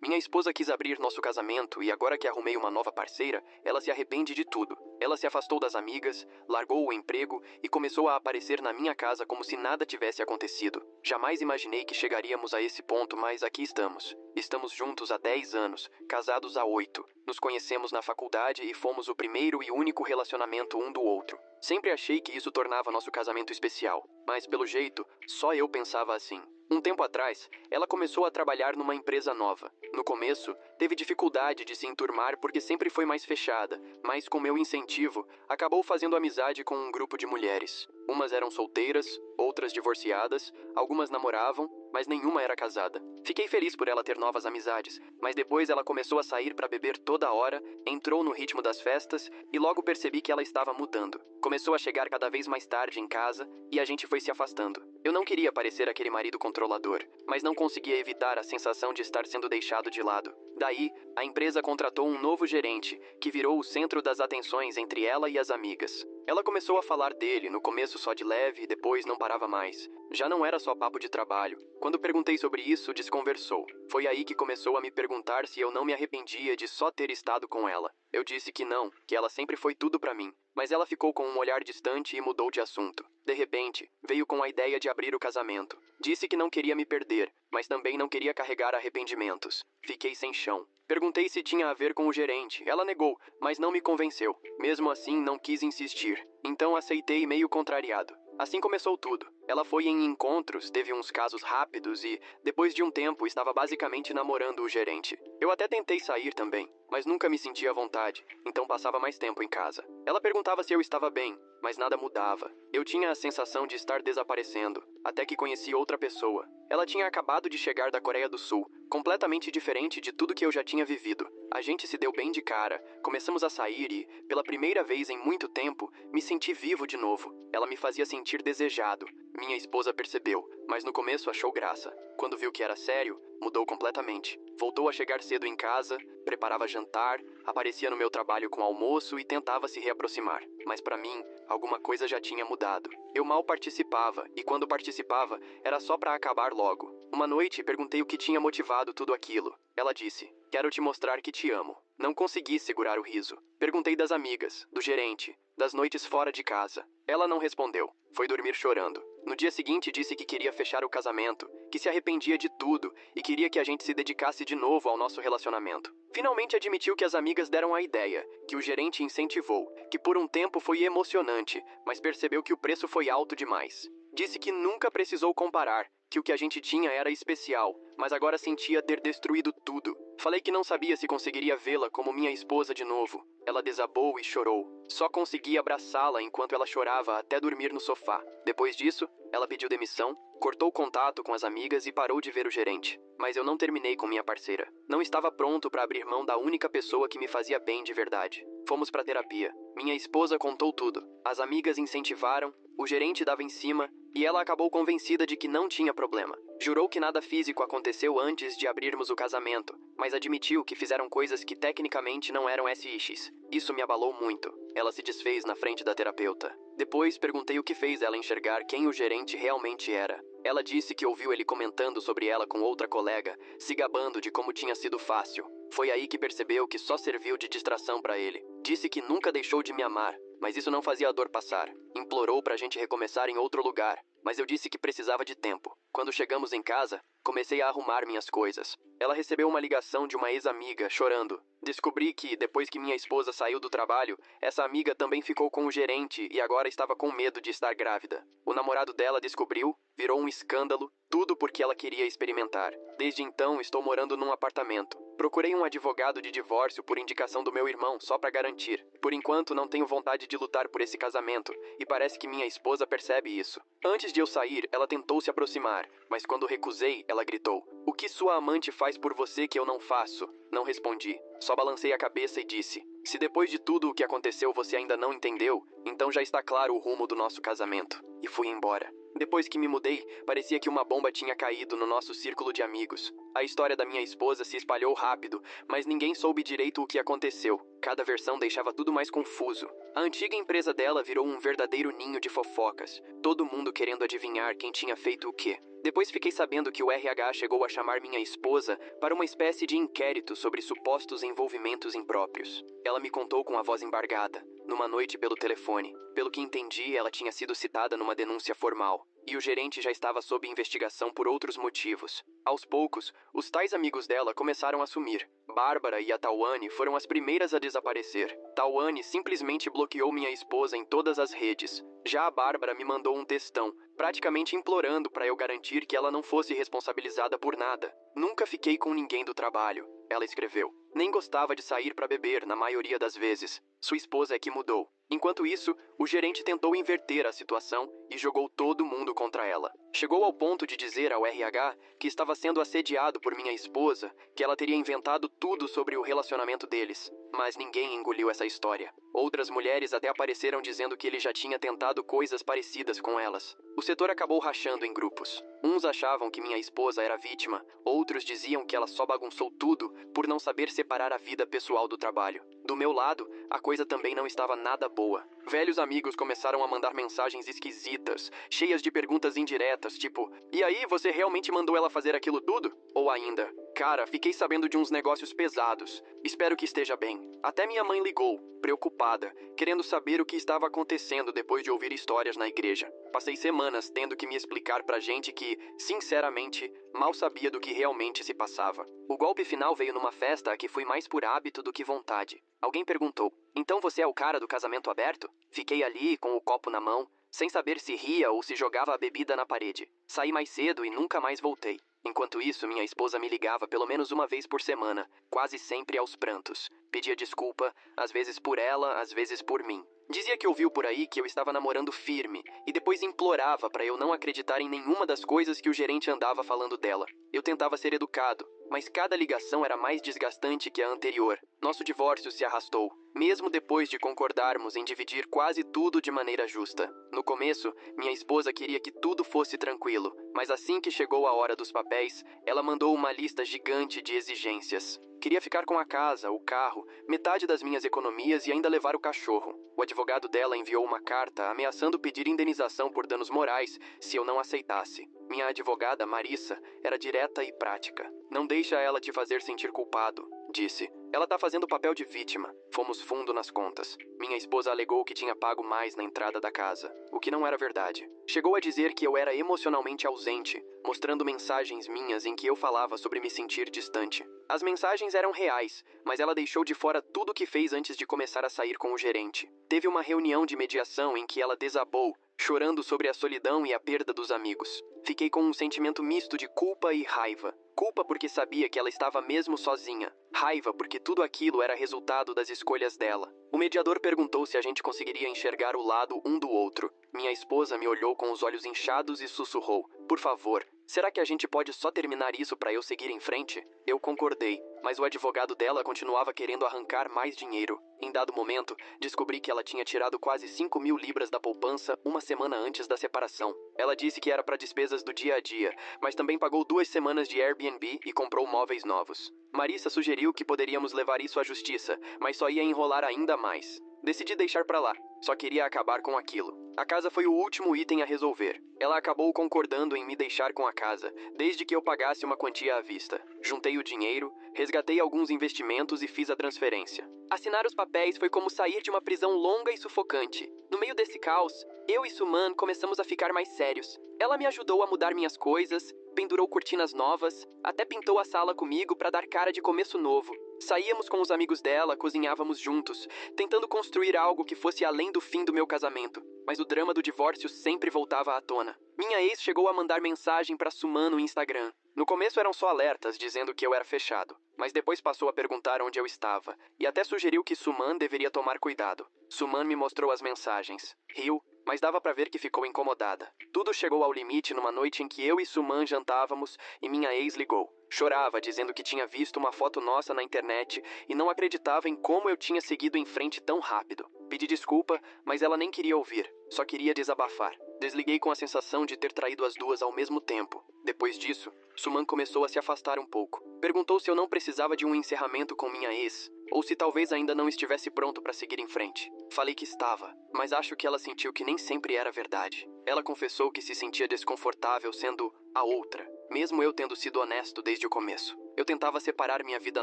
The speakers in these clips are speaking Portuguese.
Minha esposa quis abrir nosso casamento e agora que arrumei uma nova parceira, ela se arrepende de tudo. Ela se afastou das amigas, largou o emprego e começou a aparecer na minha casa como se nada tivesse acontecido. Jamais imaginei que chegaríamos a esse ponto, mas aqui estamos. Estamos juntos há 10 anos, casados há 8. Nos conhecemos na faculdade e fomos o primeiro e único relacionamento um do outro. Sempre achei que isso tornava nosso casamento especial, mas pelo jeito, só eu pensava assim. Um tempo atrás, ela começou a trabalhar numa empresa nova. No começo, teve dificuldade de se enturmar porque sempre foi mais fechada, mas com meu incentivo, acabou fazendo amizade com um grupo de mulheres. Umas eram solteiras, outras divorciadas, algumas namoravam, mas nenhuma era casada. Fiquei feliz por ela ter novas amizades, mas depois ela começou a sair para beber toda hora, entrou no ritmo das festas e logo percebi que ela estava mudando. Começou a chegar cada vez mais tarde em casa e a gente foi se afastando. Eu não queria parecer aquele marido controlador, mas não conseguia evitar a sensação de estar sendo deixado de lado. Daí, a empresa contratou um novo gerente, que virou o centro das atenções entre ela e as amigas. Ela começou a falar dele, no começo só de leve e depois não parava mais. Já não era só papo de trabalho. Quando perguntei sobre isso, desconversou. Foi aí que começou a me perguntar se eu não me arrependia de só ter estado com ela. Eu disse que não, que ela sempre foi tudo pra mim. Mas ela ficou com um olhar distante e mudou de assunto. De repente, veio com a ideia de abrir o casamento. Disse que não queria me perder, mas também não queria carregar arrependimentos. Fiquei sem chão. Perguntei se tinha a ver com o gerente. Ela negou, mas não me convenceu. Mesmo assim, não quis insistir. Então aceitei meio contrariado. Assim começou tudo. Ela foi em encontros, teve uns casos rápidos e, depois de um tempo, estava basicamente namorando o gerente. Eu até tentei sair também, mas nunca me sentia à vontade, então passava mais tempo em casa. Ela perguntava se eu estava bem, mas nada mudava. Eu tinha a sensação de estar desaparecendo, até que conheci outra pessoa. Ela tinha acabado de chegar da Coreia do Sul, completamente diferente de tudo que eu já tinha vivido. A gente se deu bem de cara, começamos a sair e, pela primeira vez em muito tempo, me senti vivo de novo. Ela me fazia sentir desejado. Minha esposa percebeu, mas no começo achou graça. Quando viu que era sério, mudou completamente. Voltou a chegar cedo em casa, preparava jantar, aparecia no meu trabalho com almoço e tentava se reaproximar. Mas para mim, alguma coisa já tinha mudado. Eu mal participava, e quando participava, era só para acabar logo. Uma noite, perguntei o que tinha motivado tudo aquilo. Ela disse: "Quero te mostrar que te amo." Não consegui segurar o riso. Perguntei das amigas, do gerente, das noites fora de casa. Ela não respondeu. Foi dormir chorando. No dia seguinte disse que queria fechar o casamento, que se arrependia de tudo e queria que a gente se dedicasse de novo ao nosso relacionamento. Finalmente admitiu que as amigas deram a ideia, que o gerente incentivou, que por um tempo foi emocionante, mas percebeu que o preço foi alto demais. Disse que nunca precisou comparar, que o que a gente tinha era especial, mas agora sentia ter destruído tudo. Falei que não sabia se conseguiria vê-la como minha esposa de novo. Ela desabou e chorou. Só consegui abraçá-la enquanto ela chorava até dormir no sofá. Depois disso, ela pediu demissão, cortou contato com as amigas e parou de ver o gerente. Mas eu não terminei com minha parceira. Não estava pronto para abrir mão da única pessoa que me fazia bem de verdade. Fomos para terapia. Minha esposa contou tudo. As amigas incentivaram, o gerente dava em cima e ela acabou convencida de que não tinha problema. Jurou que nada físico aconteceu antes de abrirmos o casamento, mas admitiu que fizeram coisas que tecnicamente não eram SIX. Isso me abalou muito. Ela se desfez na frente da terapeuta. Depois perguntei o que fez ela enxergar quem o gerente realmente era. Ela disse que ouviu ele comentando sobre ela com outra colega, se gabando de como tinha sido fácil. Foi aí que percebeu que só serviu de distração para ele. Disse que nunca deixou de me amar, mas isso não fazia a dor passar. Implorou pra gente recomeçar em outro lugar, mas eu disse que precisava de tempo. Quando chegamos em casa, comecei a arrumar minhas coisas. Ela recebeu uma ligação de uma ex-amiga, chorando. Descobri que, depois que minha esposa saiu do trabalho, essa amiga também ficou com o gerente e agora estava com medo de estar grávida. O namorado dela descobriu, virou um escândalo, tudo porque ela queria experimentar. Desde então, estou morando num apartamento. Procurei um advogado de divórcio por indicação do meu irmão, só para garantir. Por enquanto, não tenho vontade de lutar por esse casamento, e parece que minha esposa percebe isso. Antes de eu sair, ela tentou se aproximar, mas quando recusei, ela gritou: "O que sua amante faz por você que eu não faço?" Não respondi. Só balancei a cabeça e disse: "Se depois de tudo o que aconteceu você ainda não entendeu, então já está claro o rumo do nosso casamento." E fui embora. Depois que me mudei, parecia que uma bomba bomba tinha caído no nosso círculo de amigos. A história da minha esposa se espalhou rápido, mas ninguém soube direito o que aconteceu. Cada versão deixava tudo mais confuso. A antiga empresa dela virou um verdadeiro ninho de fofocas, todo mundo querendo adivinhar quem tinha feito o quê. Depois fiquei sabendo que o RH chegou a chamar minha esposa para uma espécie de inquérito sobre supostos envolvimentos impróprios. Ela me contou com a voz embargada, numa noite pelo telefone. Pelo que entendi, ela tinha sido citada numa denúncia formal, e o gerente já estava sob investigação por outros motivos. Aos poucos, os tais amigos dela começaram a sumir. Bárbara e a Tawane foram as primeiras a desaparecer. Tawane simplesmente bloqueou minha esposa em todas as redes. Já a Bárbara me mandou um textão, praticamente implorando para eu garantir que ela não fosse responsabilizada por nada. Nunca fiquei com ninguém do trabalho, ela escreveu. Nem gostava de sair para beber, na maioria das vezes. Sua esposa é que mudou. Enquanto isso, o gerente tentou inverter a situação e jogou todo mundo contra ela. Chegou ao ponto de dizer ao RH que estava sendo assediado por minha esposa, que ela teria inventado tudo sobre o relacionamento deles. Mas ninguém engoliu essa história. Outras mulheres até apareceram dizendo que ele já tinha tentado coisas parecidas com elas. O setor acabou rachando em grupos. Uns achavam que minha esposa era vítima, outros diziam que ela só bagunçou tudo por não saber separar a vida pessoal do trabalho. Do meu lado, a coisa também não estava nada boa. Velhos amigos começaram a mandar mensagens esquisitas, cheias de perguntas indiretas, tipo: "E aí, você realmente mandou ela fazer aquilo tudo?" Ou ainda: "Cara, fiquei sabendo de uns negócios pesados. Espero que esteja bem." Até minha mãe ligou, preocupada, querendo saber o que estava acontecendo depois de ouvir histórias na igreja. Passei semanas tendo que me explicar pra gente que, sinceramente, mal sabia do que realmente se passava. O golpe final veio numa festa a que fui mais por hábito do que vontade. Alguém perguntou: "Então você é o cara do casamento aberto?" Fiquei ali, com o copo na mão, sem saber se ria ou se jogava a bebida na parede. Saí mais cedo e nunca mais voltei. Enquanto isso, minha esposa me ligava pelo menos uma vez por semana, quase sempre aos prantos. Pedia desculpa, às vezes por ela, às vezes por mim. Dizia que ouviu por aí que eu estava namorando firme, e depois implorava para eu não acreditar em nenhuma das coisas que o gerente andava falando dela. Eu tentava ser educado, mas cada ligação era mais desgastante que a anterior. Nosso divórcio se arrastou, mesmo depois de concordarmos em dividir quase tudo de maneira justa. No começo, minha esposa queria que tudo fosse tranquilo, mas assim que chegou a hora dos papéis, ela mandou uma lista gigante de exigências. Queria ficar com a casa, o carro, metade das minhas economias e ainda levar o cachorro. O advogado dela enviou uma carta ameaçando pedir indenização por danos morais se eu não aceitasse. Minha advogada, Marissa, era direta e prática. "Não deixa ela te fazer sentir culpado", disse. "Ela tá fazendo o papel de vítima." Fomos fundo nas contas. Minha esposa alegou que tinha pago mais na entrada da casa, o que não era verdade. Chegou a dizer que eu era emocionalmente ausente, mostrando mensagens minhas em que eu falava sobre me sentir distante. As mensagens eram reais, mas ela deixou de fora tudo o que fez antes de começar a sair com o gerente. Teve uma reunião de mediação em que ela desabou, chorando sobre a solidão e a perda dos amigos. Fiquei com um sentimento misto de culpa e raiva. Culpa porque sabia que ela estava mesmo sozinha. Raiva porque tudo aquilo era resultado das escolhas dela. O mediador perguntou se a gente conseguiria enxergar o lado um do outro. Minha esposa me olhou com os olhos inchados e sussurrou: "Por favor, será que a gente pode só terminar isso para eu seguir em frente?" Eu concordei, mas o advogado dela continuava querendo arrancar mais dinheiro. Em dado momento, descobri que ela tinha tirado quase 5.000 libras da poupança uma semana antes da separação. Ela disse que era para despesas do dia a dia, mas também pagou 2 semanas de Airbnb e comprou móveis novos. Marissa sugeriu que poderíamos levar isso à justiça, mas só ia enrolar ainda mais. Decidi deixar pra lá. Só queria acabar com aquilo. A casa foi o último item a resolver. Ela acabou concordando em me deixar com a casa, desde que eu pagasse uma quantia à vista. Juntei o dinheiro, resgatei alguns investimentos e fiz a transferência. Assinar os papéis foi como sair de uma prisão longa e sufocante. No meio desse caos, eu e Suman começamos a ficar mais sérios. Ela me ajudou a mudar minhas coisas, pendurou cortinas novas, até pintou a sala comigo para dar cara de começo novo. Saíamos com os amigos dela, cozinhávamos juntos, tentando construir algo que fosse além do fim do meu casamento. Mas o drama do divórcio sempre voltava à tona. Minha ex chegou a mandar mensagem para Suman no Instagram. No começo eram só alertas dizendo que eu era fechado, mas depois passou a perguntar onde eu estava, e até sugeriu que Suman deveria tomar cuidado. Suman me mostrou as mensagens. Riu, mas dava pra ver que ficou incomodada. Tudo chegou ao limite numa noite em que eu e Suman jantávamos e minha ex ligou. Chorava, dizendo que tinha visto uma foto nossa na internet e não acreditava em como eu tinha seguido em frente tão rápido. Pedi desculpa, mas ela nem queria ouvir, só queria desabafar. Desliguei com a sensação de ter traído as duas ao mesmo tempo. Depois disso, Suman começou a se afastar um pouco. Perguntou se eu não precisava de um encerramento com minha ex, ou se talvez ainda não estivesse pronto para seguir em frente. Falei que estava, mas acho que ela sentiu que nem sempre era verdade. Ela confessou que se sentia desconfortável sendo a outra, mesmo eu tendo sido honesto desde o começo. Eu tentava separar minha vida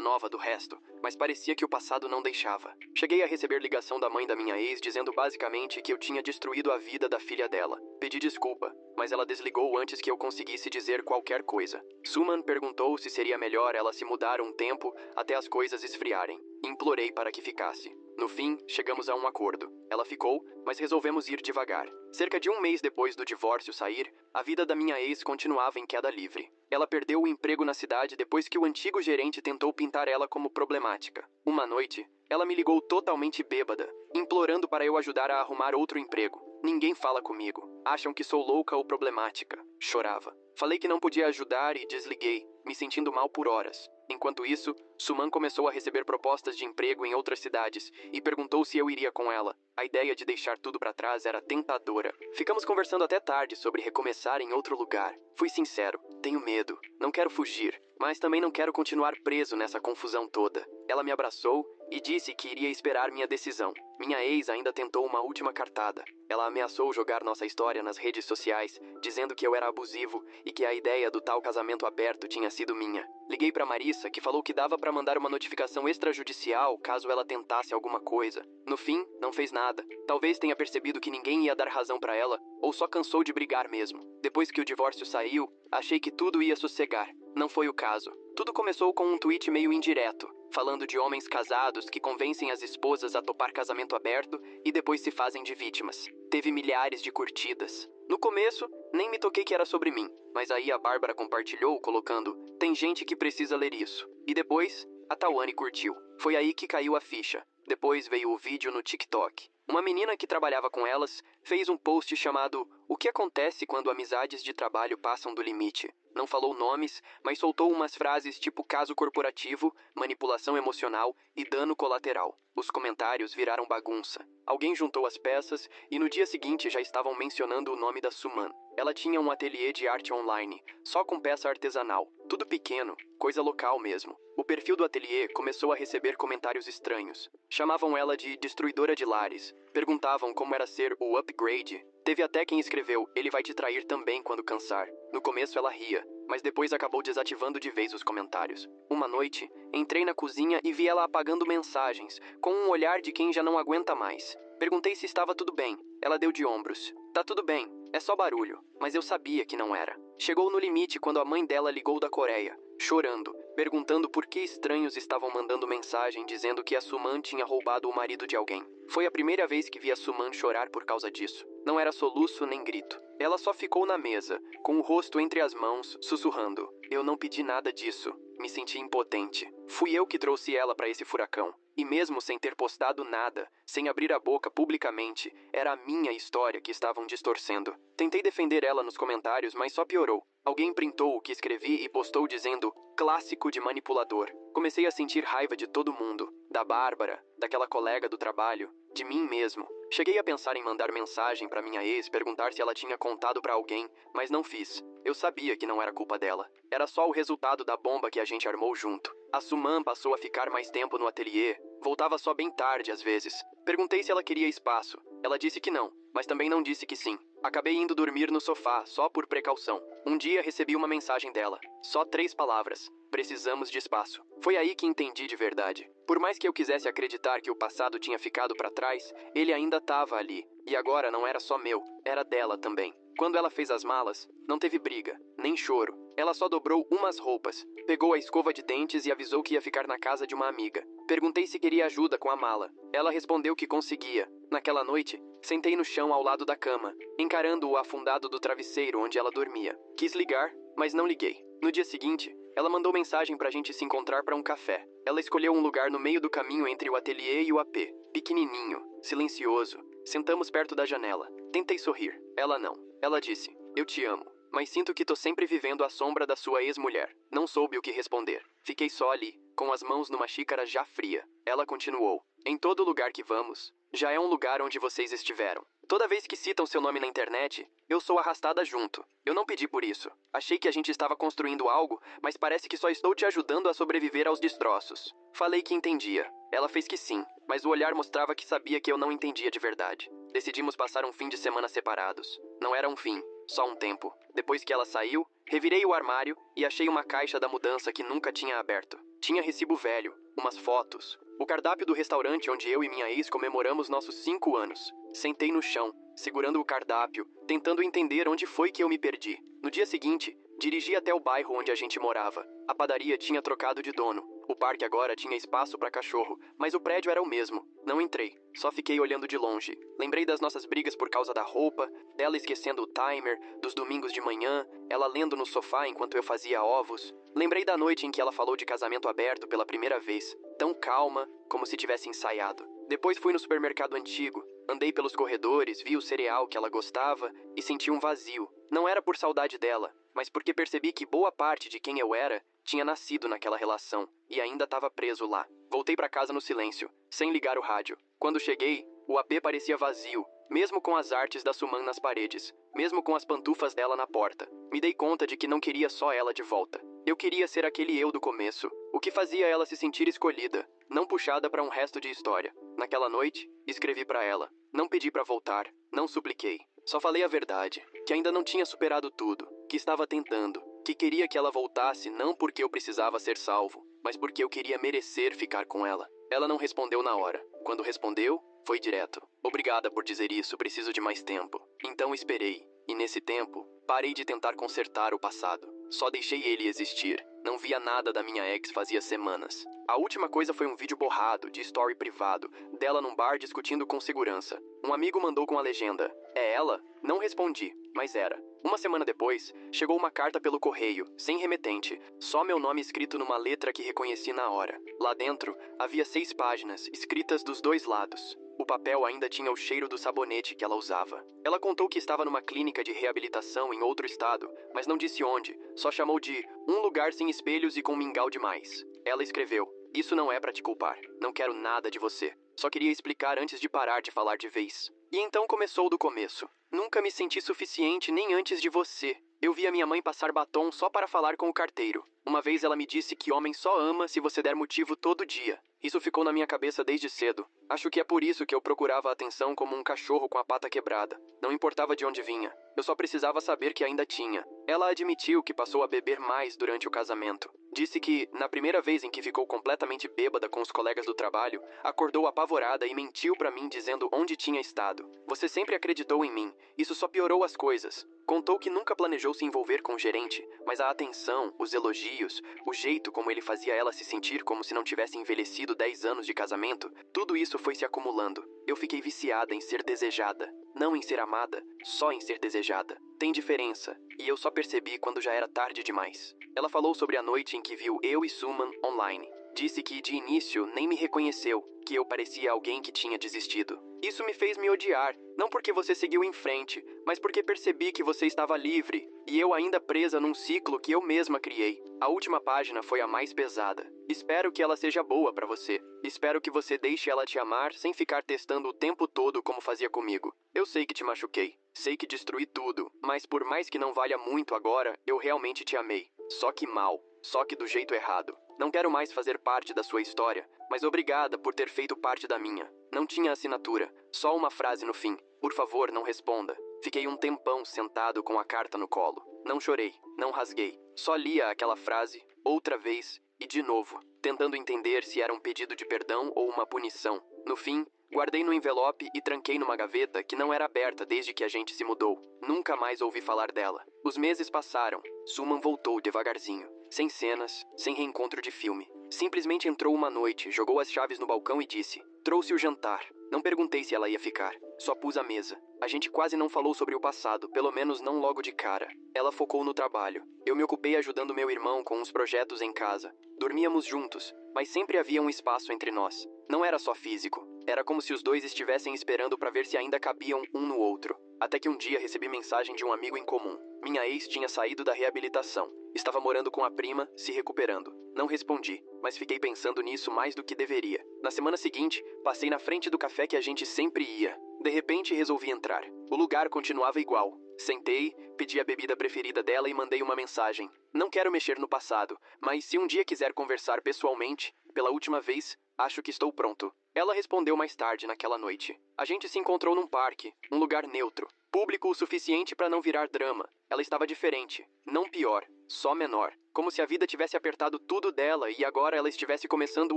nova do resto, mas parecia que o passado não deixava. Cheguei a receber ligação da mãe da minha ex dizendo basicamente que eu tinha destruído a vida da filha dela. Pedi desculpa, mas ela desligou antes que eu conseguisse dizer qualquer coisa. Suman perguntou se seria melhor ela se mudar um tempo até as coisas esfriarem. Implorei para que ficasse. No fim, chegamos a um acordo. Ela ficou, mas resolvemos ir devagar. Cerca de um mês depois do divórcio sair, a vida da minha ex continuava em queda livre. Ela perdeu o emprego na cidade depois que o antigo gerente tentou pintar ela como problemática. Uma noite, ela me ligou totalmente bêbada, implorando para eu ajudar a arrumar outro emprego. Ninguém fala comigo. Acham que sou louca ou problemática. Chorava. Falei que não podia ajudar e desliguei, me sentindo mal por horas. Enquanto isso, Suman começou a receber propostas de emprego em outras cidades e perguntou se eu iria com ela. A ideia de deixar tudo para trás era tentadora. Ficamos conversando até tarde sobre recomeçar em outro lugar. Fui sincero, tenho medo, não quero fugir, mas também não quero continuar preso nessa confusão toda. Ela me abraçou e disse que iria esperar minha decisão. Minha ex ainda tentou uma última cartada. Ela ameaçou jogar nossa história nas redes sociais, dizendo que eu era abusivo e que a ideia do tal casamento aberto tinha sido minha. Liguei para Marissa, que falou que dava para mandar uma notificação extrajudicial caso ela tentasse alguma coisa. No fim, não fez nada. Talvez tenha percebido que ninguém ia dar razão para ela, ou só cansou de brigar mesmo. Depois que o divórcio saiu, achei que tudo ia sossegar. Não foi o caso. Tudo começou com um tweet meio indireto, falando de homens casados que convencem as esposas a topar casamento aberto e depois se fazem de vítimas. Teve milhares de curtidas. No começo, nem me toquei que era sobre mim, mas aí a Bárbara compartilhou colocando: tem gente que precisa ler isso. E depois, a Tawane curtiu. Foi aí que caiu a ficha. Depois veio o vídeo no TikTok. Uma menina que trabalhava com elas fez um post chamado "O que acontece quando amizades de trabalho passam do limite?". Não falou nomes, mas soltou umas frases tipo caso corporativo, manipulação emocional e dano colateral. Os comentários viraram bagunça. Alguém juntou as peças e no dia seguinte já estavam mencionando o nome da Suman. Ela tinha um ateliê de arte online, só com peça artesanal. Tudo pequeno, coisa local mesmo. O perfil do ateliê começou a receber comentários estranhos. Chamavam ela de destruidora de lares. Perguntavam como era ser o upgrade. Teve até quem escreveu: ele vai te trair também quando cansar. No começo ela ria, mas depois acabou desativando de vez os comentários. Uma noite, entrei na cozinha e vi ela apagando mensagens, com um olhar de quem já não aguenta mais. Perguntei se estava tudo bem. Ela deu de ombros. Tá tudo bem, é só barulho. Mas eu sabia que não era. Chegou no limite quando a mãe dela ligou da Coreia, chorando, perguntando por que estranhos estavam mandando mensagem dizendo que a Suman tinha roubado o marido de alguém. Foi a primeira vez que vi a Suman chorar por causa disso. Não era soluço nem grito. Ela só ficou na mesa, com o rosto entre as mãos, sussurrando: eu não pedi nada disso. Me senti impotente. Fui eu que trouxe ela para esse furacão. E mesmo sem ter postado nada, sem abrir a boca publicamente, era a minha história que estavam distorcendo. Tentei defender ela nos comentários, mas só piorou. Alguém printou o que escrevi e postou dizendo: clássico de manipulador. Comecei a sentir raiva de todo mundo. Da Bárbara, daquela colega do trabalho, de mim mesmo. Cheguei a pensar em mandar mensagem para minha ex, perguntar se ela tinha contado para alguém, mas não fiz. Eu sabia que não era culpa dela. Era só o resultado da bomba que a gente armou junto. A Suman passou a ficar mais tempo no ateliê. Voltava só bem tarde às vezes. Perguntei se ela queria espaço. Ela disse que não, mas também não disse que sim. Acabei indo dormir no sofá, só por precaução. Um dia recebi uma mensagem dela. Só 3 palavras: precisamos de espaço. Foi aí que entendi de verdade. Por mais que eu quisesse acreditar que o passado tinha ficado para trás, ele ainda estava ali. E agora não era só meu, era dela também. Quando ela fez as malas, não teve briga, nem choro. Ela só dobrou umas roupas, pegou a escova de dentes e avisou que ia ficar na casa de uma amiga. Perguntei se queria ajuda com a mala. Ela respondeu que conseguia. Naquela noite, sentei no chão ao lado da cama, encarando o afundado do travesseiro onde ela dormia. Quis ligar, mas não liguei. No dia seguinte, ela mandou mensagem pra gente se encontrar para um café. Ela escolheu um lugar no meio do caminho entre o ateliê e o AP. Pequenininho, silencioso. Sentamos perto da janela. Tentei sorrir. Ela não. Ela disse: eu te amo, mas sinto que tô sempre vivendo à sombra da sua ex-mulher. Não soube o que responder. Fiquei só ali, com as mãos numa xícara já fria. Ela continuou: em todo lugar que vamos, Já é um lugar onde vocês estiveram. Toda vez que citam seu nome na internet, eu sou arrastada junto. Eu não pedi por isso. Achei que a gente estava construindo algo, mas parece que só estou te ajudando a sobreviver aos destroços. Falei que entendia. Ela fez que sim, mas o olhar mostrava que sabia que eu não entendia de verdade. Decidimos passar um fim de semana separados. Não era um fim, só um tempo. Depois que ela saiu, revirei o armário e achei uma caixa da mudança que nunca tinha aberto. Tinha recibo velho, umas fotos, o cardápio do restaurante onde eu e minha ex comemoramos nossos 5 anos. Sentei no chão, segurando o cardápio, tentando entender onde foi que eu me perdi. No dia seguinte, dirigi até o bairro onde a gente morava. A padaria tinha trocado de dono. O parque agora tinha espaço para cachorro, mas o prédio era o mesmo. Não entrei, só fiquei olhando de longe. Lembrei das nossas brigas por causa da roupa, dela esquecendo o timer, dos domingos de manhã, ela lendo no sofá enquanto eu fazia ovos. Lembrei da noite em que ela falou de casamento aberto pela primeira vez, tão calma, como se tivesse ensaiado. Depois fui no supermercado antigo, andei pelos corredores, vi o cereal que ela gostava e senti um vazio. Não era por saudade dela, mas porque percebi que boa parte de quem eu era tinha nascido naquela relação e ainda estava preso lá. Voltei para casa no silêncio, sem ligar o rádio. Quando cheguei, o AP parecia vazio, mesmo com as artes da Suman nas paredes, mesmo com as pantufas dela na porta. Me dei conta de que não queria só ela de volta. Eu queria ser aquele eu do começo, o que fazia ela se sentir escolhida, não puxada para um resto de história. Naquela noite, escrevi para ela. Não pedi para voltar, não supliquei. Só falei a verdade, que ainda não tinha superado tudo, que estava tentando, que queria que ela voltasse não porque eu precisava ser salvo, mas porque eu queria merecer ficar com ela. Ela não respondeu na hora. Quando respondeu, foi direto. Obrigada por dizer isso, preciso de mais tempo. Então esperei, e nesse tempo, parei de tentar consertar o passado. Só deixei ele existir. Não via nada da minha ex fazia semanas. A última coisa foi um vídeo borrado, de story privado, dela num bar discutindo com segurança. Um amigo mandou com a legenda: "É ela?" Não respondi, mas era. Uma semana depois, chegou uma carta pelo correio, sem remetente, só meu nome escrito numa letra que reconheci na hora. Lá dentro, havia 6 páginas, escritas dos 2 lados. O papel ainda tinha o cheiro do sabonete que ela usava. Ela contou que estava numa clínica de reabilitação em outro estado, mas não disse onde, só chamou de um lugar sem espelhos e com mingau demais. Ela escreveu: "Isso não é pra te culpar, não quero nada de você. Só queria explicar antes de parar de falar de vez." E então começou do começo. Nunca me senti suficiente nem antes de você. Eu via minha mãe passar batom só para falar com o carteiro. Uma vez ela me disse que homem só ama se você der motivo todo dia. Isso ficou na minha cabeça desde cedo. Acho que é por isso que eu procurava a atenção como um cachorro com a pata quebrada. Não importava de onde vinha. Eu só precisava saber que ainda tinha. Ela admitiu que passou a beber mais durante o casamento. Disse que, na primeira vez em que ficou completamente bêbada com os colegas do trabalho, acordou apavorada e mentiu pra mim dizendo onde tinha estado. Você sempre acreditou em mim. Isso só piorou as coisas. Contou que nunca planejou se envolver com o gerente, mas a atenção, os elogios, o jeito como ele fazia ela se sentir como se não tivesse envelhecido 10 anos de casamento, tudo isso foi se acumulando. Eu fiquei viciada em ser desejada. Não em ser amada, só em ser desejada. Tem diferença, e eu só percebi quando já era tarde demais. Ela falou sobre a noite em que viu eu e Suman online. Disse que de início nem me reconheceu, que eu parecia alguém que tinha desistido. Isso me fez me odiar, não porque você seguiu em frente, mas porque percebi que você estava livre, e eu ainda presa num ciclo que eu mesma criei. A última página foi a mais pesada. Espero que ela seja boa pra você. Espero que você deixe ela te amar sem ficar testando o tempo todo como fazia comigo. Eu sei que te machuquei, sei que destruí tudo, mas por mais que não valha muito agora, eu realmente te amei. Só que mal, só que do jeito errado. Não quero mais fazer parte da sua história, mas obrigada por ter feito parte da minha. Não tinha assinatura, só uma frase no fim. Por favor, não responda. Fiquei um tempão sentado com a carta no colo. Não chorei, não rasguei. Só lia aquela frase, outra vez e de novo, tentando entender se era um pedido de perdão ou uma punição. No fim, guardei no envelope e tranquei numa gaveta que não era aberta desde que a gente se mudou. Nunca mais ouvi falar dela. Os meses passaram. Suman voltou devagarzinho. Sem cenas, sem reencontro de filme. Simplesmente entrou uma noite, jogou as chaves no balcão e disse: "Trouxe o jantar." Não perguntei se ela ia ficar. Só pus a mesa. A gente quase não falou sobre o passado, pelo menos não logo de cara. Ela focou no trabalho. Eu me ocupei ajudando meu irmão com uns projetos em casa. Dormíamos juntos, mas sempre havia um espaço entre nós. Não era só físico. Era como se os dois estivessem esperando para ver se ainda cabiam um no outro. Até que um dia recebi mensagem de um amigo em comum. Minha ex tinha saído da reabilitação. Estava morando com a prima, se recuperando. Não respondi, mas fiquei pensando nisso mais do que deveria. Na semana seguinte, passei na frente do café que a gente sempre ia. De repente, resolvi entrar. O lugar continuava igual. Sentei, pedi a bebida preferida dela e mandei uma mensagem. Não quero mexer no passado, mas se um dia quiser conversar pessoalmente, pela última vez, acho que estou pronto. Ela respondeu mais tarde naquela noite. A gente se encontrou num parque, um lugar neutro. Público o suficiente para não virar drama. Ela estava diferente, não pior, só menor. Como se a vida tivesse apertado tudo dela e agora ela estivesse começando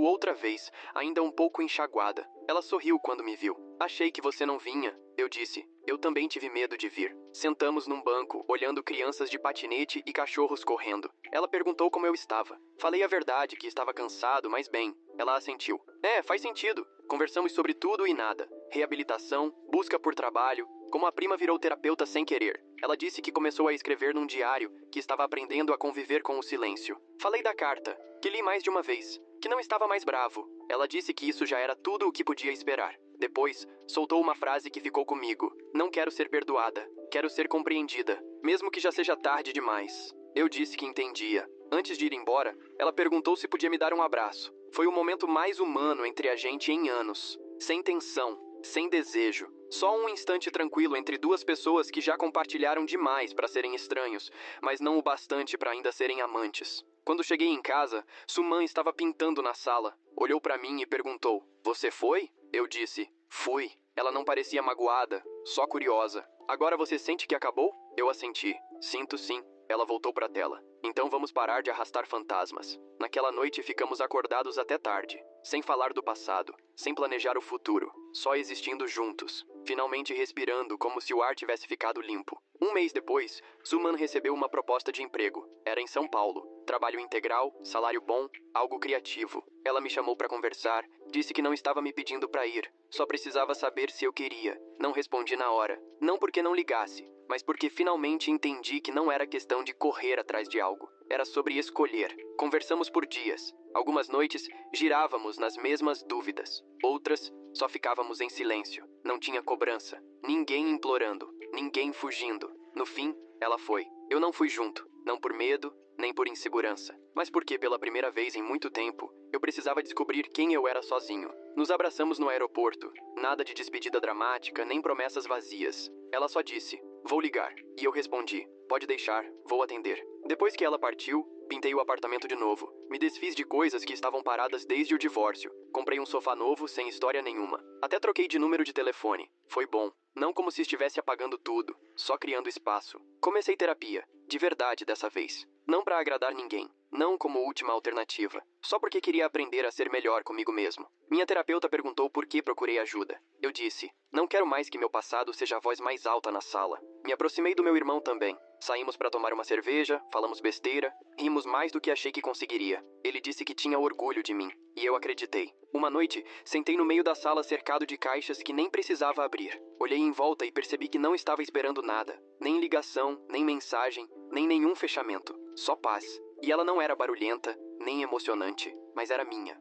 outra vez, ainda um pouco enxaguada. Ela sorriu quando me viu. Achei que você não vinha, eu disse. Eu também tive medo de vir. Sentamos num banco, olhando crianças de patinete e cachorros correndo. Ela perguntou como eu estava. Falei a verdade, que estava cansado, mas bem. Ela assentiu. Faz sentido. Conversamos sobre tudo e nada. Reabilitação, busca por trabalho, como a prima virou terapeuta sem querer. Ela disse que começou a escrever num diário, que estava aprendendo a conviver com o silêncio. Falei da carta, que li mais de uma vez, que não estava mais bravo. Ela disse que isso já era tudo o que podia esperar. Depois, soltou uma frase que ficou comigo. Não quero ser perdoada, quero ser compreendida, mesmo que já seja tarde demais. Eu disse que entendia. Antes de ir embora, ela perguntou se podia me dar um abraço. Foi o momento mais humano entre a gente em anos. Sem tensão, sem desejo. Só um instante tranquilo entre duas pessoas que já compartilharam demais para serem estranhos, mas não o bastante para ainda serem amantes. Quando cheguei em casa, Suman estava pintando na sala. Olhou para mim e perguntou: "Você foi?" Eu disse: "Fui." Ela não parecia magoada, só curiosa. "Agora você sente que acabou?" Eu assenti. "Sinto sim." Ela voltou para a tela. "Então vamos parar de arrastar fantasmas." Naquela noite ficamos acordados até tarde, sem falar do passado, sem planejar o futuro, só existindo juntos, finalmente respirando como se o ar tivesse ficado limpo. Um mês depois, Suman recebeu uma proposta de emprego. Era em São Paulo. Trabalho integral, salário bom, algo criativo. Ela me chamou para conversar, disse que não estava me pedindo para ir, só precisava saber se eu queria. Não respondi na hora, não porque não ligasse, mas porque finalmente entendi que não era questão de correr atrás de algo. Era sobre escolher. Conversamos por dias. Algumas noites, girávamos nas mesmas dúvidas. Outras, só ficávamos em silêncio. Não tinha cobrança. Ninguém implorando. Ninguém fugindo. No fim, ela foi. Eu não fui junto. Não por medo, nem por insegurança. Mas porque, pela primeira vez em muito tempo, eu precisava descobrir quem eu era sozinho. Nos abraçamos no aeroporto. Nada de despedida dramática, nem promessas vazias. Ela só disse: "Vou ligar." E eu respondi: "Pode deixar, vou atender." Depois que ela partiu, pintei o apartamento de novo. Me desfiz de coisas que estavam paradas desde o divórcio. Comprei um sofá novo sem história nenhuma. Até troquei de número de telefone. Foi bom. Não como se estivesse apagando tudo, só criando espaço. Comecei terapia, de verdade dessa vez. Não para agradar ninguém. Não como última alternativa. Só porque queria aprender a ser melhor comigo mesmo. Minha terapeuta perguntou por que procurei ajuda. Eu disse: "Não quero mais que meu passado seja a voz mais alta na sala." Me aproximei do meu irmão também. Saímos para tomar uma cerveja, falamos besteira, rimos mais do que achei que conseguiria. Ele disse que tinha orgulho de mim, e eu acreditei. Uma noite, sentei no meio da sala cercado de caixas que nem precisava abrir. Olhei em volta e percebi que não estava esperando nada. Nem ligação, nem mensagem, nem nenhum fechamento. Só paz. E ela não era barulhenta, nem emocionante, mas era minha.